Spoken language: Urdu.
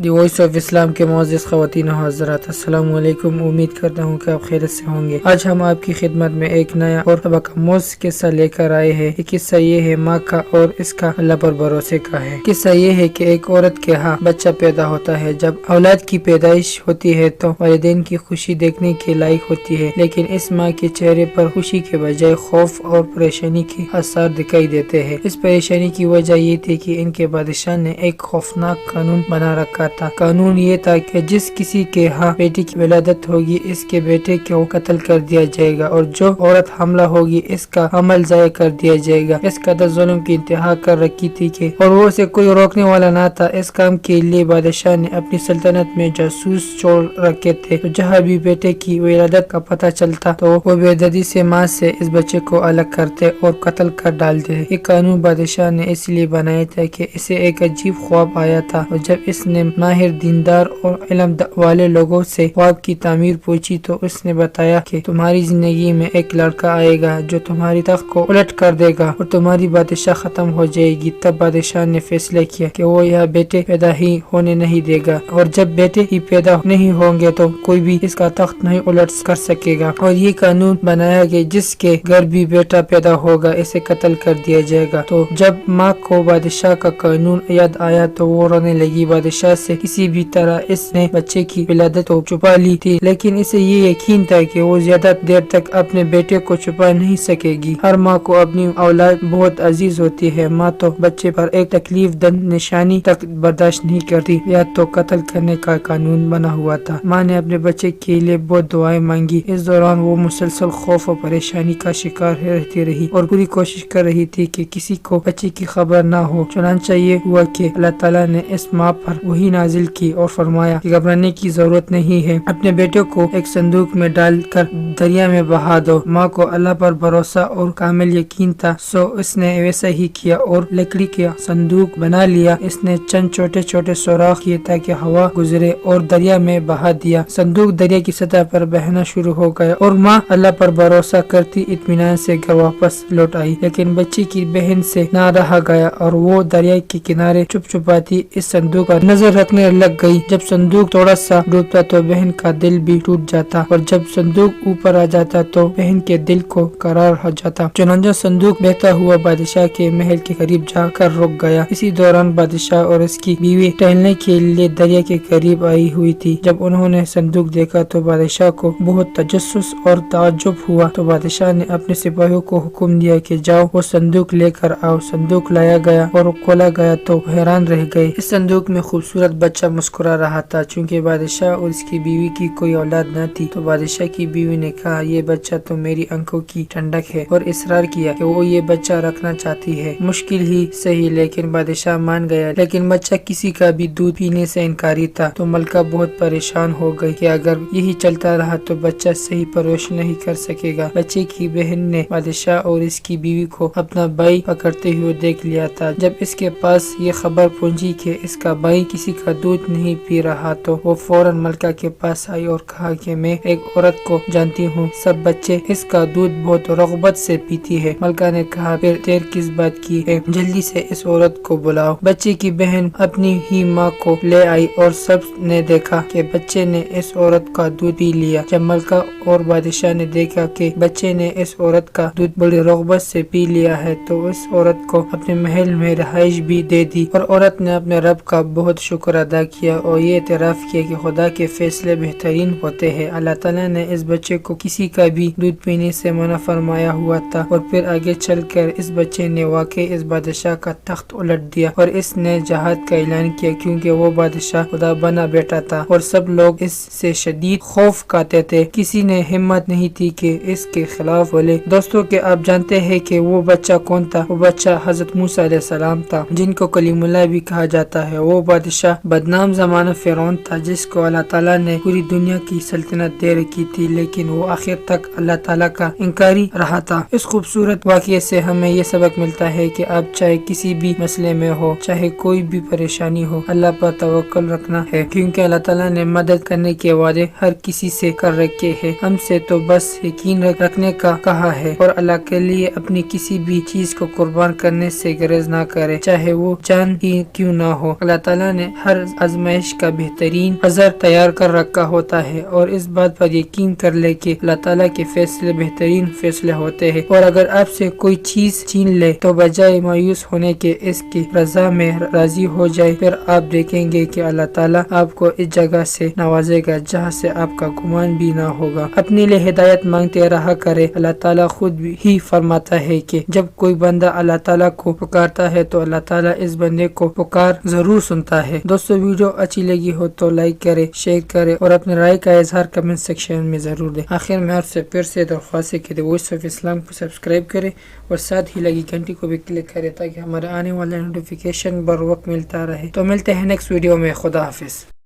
دی وائس آف اسلام کے معزز خواتین و حضرات، السلام علیکم۔ امید کرتا ہوں کہ آپ خیریت سے ہوں گے۔ آج ہم آپ کی خدمت میں ایک نیا اور سبق آموز قصہ لے کر آئے ہیں۔ یہ قصہ یہ ہے ماں کا اور اس کا اللہ پر بھروسے کا ہے۔ قصہ یہ ہے کہ ایک عورت کے ہاں بچہ پیدا ہوتا ہے۔ جب اولاد کی پیدائش ہوتی ہے تو والدین کی خوشی دیکھنے کے لائق ہوتی ہے، لیکن اس ماں کے چہرے پر خوشی کے بجائے خوف اور پریشانی کے آثار دکھائی دیتے ہیں۔ اس پریشانی کی وجہ یہ تھی کہ ان کے بادشاہ نے ایک خوفناک قانون بنا رکھا تھا۔ قانون یہ تھا کہ جس کسی کے ہاں بیٹی کی ولادت ہوگی اس کے بیٹے کو قتل کر دیا جائے گا، اور جو عورت حاملہ ہوگی اس کا حمل ضائع کر دیا جائے گا۔ اس قدر ظلم کی انتہا کر رکھی تھی کہ اور وہ اسے کوئی روکنے والا نہ تھا۔ اس کام کے لیے بادشاہ نے اپنی سلطنت میں جاسوس چھوڑ رکھے تھے، تو جہاں بھی بیٹے کی ولادت کا پتہ چلتا تو وہ بے دردی سے ماں سے اس بچے کو الگ کرتے اور قتل کر ڈالتے۔ یہ قانون بادشاہ نے اس لیے بنایا تھا کہ اسے ایک عجیب خواب آیا تھا، اور جب اس نے ماہر دیندار اور علم والے لوگوں سے خواب کی تعمیر پوچھی تو اس نے بتایا کہ تمہاری زندگی میں ایک لڑکا آئے گا جو تمہاری تخت کو الٹ کر دے گا اور تمہاری بادشاہ ختم ہو جائے گی۔ تب بادشاہ نے فیصلہ کیا کہ وہ یہ بیٹے پیدا ہی ہونے نہیں دے گا، اور جب بیٹے ہی پیدا نہیں ہوں گے تو کوئی بھی اس کا تخت نہیں الٹ کر سکے گا، اور یہ قانون بنایا کہ جس کے گھر بھی بیٹا پیدا ہوگا اسے قتل کر دیا جائے گا۔ تو جب ماں کو بادشاہ کا قانون یاد آیا تو وہ رونے لگی۔ بادشاہ سے کسی بھی طرح اس نے بچے کی ولادت تو چھپا لی تھی، لیکن اسے یہ یقین تھا کہ وہ زیادہ دیر تک اپنے بیٹے کو چھپا نہیں سکے گی۔ ہر ماں کو اپنی اولاد بہت عزیز ہوتی ہے۔ ماں تو بچے پر ایک تکلیف دہ نشانی تک برداشت نہیں کرتی، یا تو قتل کرنے کا قانون بنا ہوا تھا۔ ماں نے اپنے بچے کے لیے بہت دعائیں مانگی۔ اس دوران وہ مسلسل خوف اور پریشانی کا شکار رہتی رہی اور پوری کوشش کر رہی تھی کہ کسی کو بچے کی خبر نہ ہو۔ چنانچہ یہ ہوا کہ اللہ تعالیٰ نے اس ماں پر وحی نازل کی اور فرمایا کہ گھبرانے کی ضرورت نہیں ہے، اپنے بیٹے کو ایک صندوق میں ڈال کر دریا میں بہا دو۔ ماں کو اللہ پر بھروسہ اور کامل یقین تھا، سو اس نے ویسا ہی کیا اور لکڑی کا صندوق بنا لیا۔ اس نے چند چھوٹے چھوٹے سوراخ کیے تاکہ ہوا گزرے اور دریا میں بہا دیا۔ صندوق دریا کی سطح پر بہنا شروع ہو گیا اور ماں اللہ پر بھروسہ کرتی اطمینان سے گھر واپس لوٹ آئی، لیکن بچے کی بہن سے نہ رہا گیا اور وہ دریا کے کنارے چپ چپاتی اس صندوق پر نظر رکھنے لگ گئی۔ جب صندوق تھوڑا سا ڈوبتا تو بہن کا دل بھی ٹوٹ جاتا، اور جب صندوق اوپر آ جاتا تو بہن کے دل کو قرار ہو جاتا۔ چنانچہ صندوق بہتا ہوا بادشاہ کے محل کے قریب جا کر رک گیا۔ اسی دوران بادشاہ اور اس کی بیوی ٹہلنے کے لیے دریا کے قریب آئی ہوئی تھی۔ جب انہوں نے صندوق دیکھا تو بادشاہ کو بہت تجسس اور تعجب ہوا، تو بادشاہ نے اپنے سپاہیوں کو حکم دیا کہ جاؤ وہ صندوق لے کر آؤ۔ صندوق لایا گیا اور کھولا گیا تو حیران رہ گئے۔ اس صندوق میں خوبصورت بچہ مسکرا رہا تھا۔ چونکہ بادشاہ اور اس کی بیوی کی کوئی اولاد نہ تھی تو بادشاہ کی بیوی نے کہا یہ بچہ تو میری آنکھوں کی ٹھنڈک ہے، اور اصرار کیا کہ وہ یہ بچہ رکھنا چاہتی ہے۔ مشکل ہی صحیح لیکن بادشاہ مان گیا، لیکن بچہ کسی کا بھی دودھ پینے سے انکاری تھا۔ تو ملکہ بہت پریشان ہو گئی کہ اگر یہی چلتا رہا تو بچہ صحیح پرورش نہیں کر سکے گا۔ بچے کی بہن نے بادشاہ اور اس کی بیوی کو اپنا بھائی پکڑتے ہوئے دیکھ لیا تھا۔ جب اس کے پاس یہ خبر پہنچی کہ اس کا بھائی کسی کا دودھ نہیں پی رہا تو وہ فوراً ملکہ کے پاس آئی اور کہا کہ میں ایک عورت کو جانتی ہوں، سب بچے اس کا دودھ بہت رغبت سے پیتی ہے۔ ملکہ نے کہا پھر دیر کس بات کی ہے، جلدی سے اس عورت کو بلاؤ۔ بچے کی بہن اپنی ہی ماں کو لے آئی اور سب نے دیکھا کہ بچے نے اس عورت کا دودھ پی لیا۔ جب ملکہ اور بادشاہ نے دیکھا کہ بچے نے اس عورت کا دودھ بڑی رغبت سے پی لیا ہے تو اس عورت کو اپنے محل میں رہائش بھی دے دی، اور عورت نے اپنے رب کا بہت شکر ادا کیا اور یہ اعتراف کیا کہ خدا کے فیصلے بہترین ہوتے ہیں۔ اللہ تعالیٰ نے اس بچے کو کسی کا بھی دودھ پینے سے منع فرمایا ہوا تھا، اور پھر آگے چل کر اس بچے نے واقعی اس بادشاہ کا تخت الٹ دیا اور اس نے جہاد کا اعلان کیا، کیونکہ وہ بادشاہ خدا بنا بیٹا تھا اور سب لوگ اس سے شدید خوف کھاتے تھے۔ کسی نے ہمت نہیں تھی کہ اس کے خلاف بولے۔ دوستوں کہ آپ جانتے ہیں کہ وہ بچہ کون تھا؟ وہ بچہ حضرت موسیٰ علیہ السلام تھا، جن کو کلیم اللہ بھی کہا جاتا ہے۔ وہ بادشاہ بدنام زمانہ فرعون تھا، جس کو اللہ تعالیٰ نے پوری دنیا کی سلطنت دے رکھی تھی، لیکن وہ آخر تک اللہ تعالیٰ کا انکاری رہا تھا۔ اس خوبصورت واقعے سے ہمیں یہ سبق ملتا ہے کہ آپ چاہے کسی بھی مسئلے میں ہو، چاہے کوئی بھی پریشانی ہو، اللہ پر توکل رکھنا ہے، کیونکہ اللہ تعالیٰ نے مدد کرنے کے وعدے ہر کسی سے کر رکھے ہیں۔ ہم سے تو بس یقین رکھنے کا کہا ہے اور اللہ کے لیے اپنی کسی بھی چیز کو قربان کرنے سے گریز نہ کرے، چاہے وہ جان ہی کیوں نہ ہو۔ اللہ تعالیٰ نے ہر ہر آزمائش کا بہترین عذر تیار کر رکھا ہوتا ہے، اور اس بات پر یقین کر لے کہ اللہ تعالیٰ کے فیصلے بہترین فیصلے ہوتے ہیں۔ اور اگر آپ سے کوئی چیز چھین لے تو بجائے مایوس ہونے کے اس کی رضا میں راضی ہو جائے، پھر آپ دیکھیں گے کہ اللہ تعالیٰ آپ کو اس جگہ سے نوازے گا جہاں سے آپ کا گمان بھی نہ ہوگا۔ اپنے لیے ہدایت مانگتے رہا کرے۔ اللہ تعالیٰ خود ہی فرماتا ہے کہ جب کوئی بندہ اللہ تعالیٰ کو پکارتا ہے تو اللہ تعالیٰ اس بندے کو پکار ضرور سنتا ہے۔ دوستو، ویڈیو اچھی لگی ہو تو لائک کرے، شیئر کرے اور اپنے رائے کا اظہار کمنٹ سیکشن میں ضرور دیں۔ آخر میں آپ سے پھر سے درخواست ہے کہ وائس آف اسلام کو سبسکرائب کرے اور ساتھ ہی لگی گھنٹی کو بھی کلک کرے تاکہ ہمارے آنے والے نوٹیفیکیشن بر وقت ملتا رہے۔ تو ملتے ہیں نیکسٹ ویڈیو میں۔ خدا حافظ۔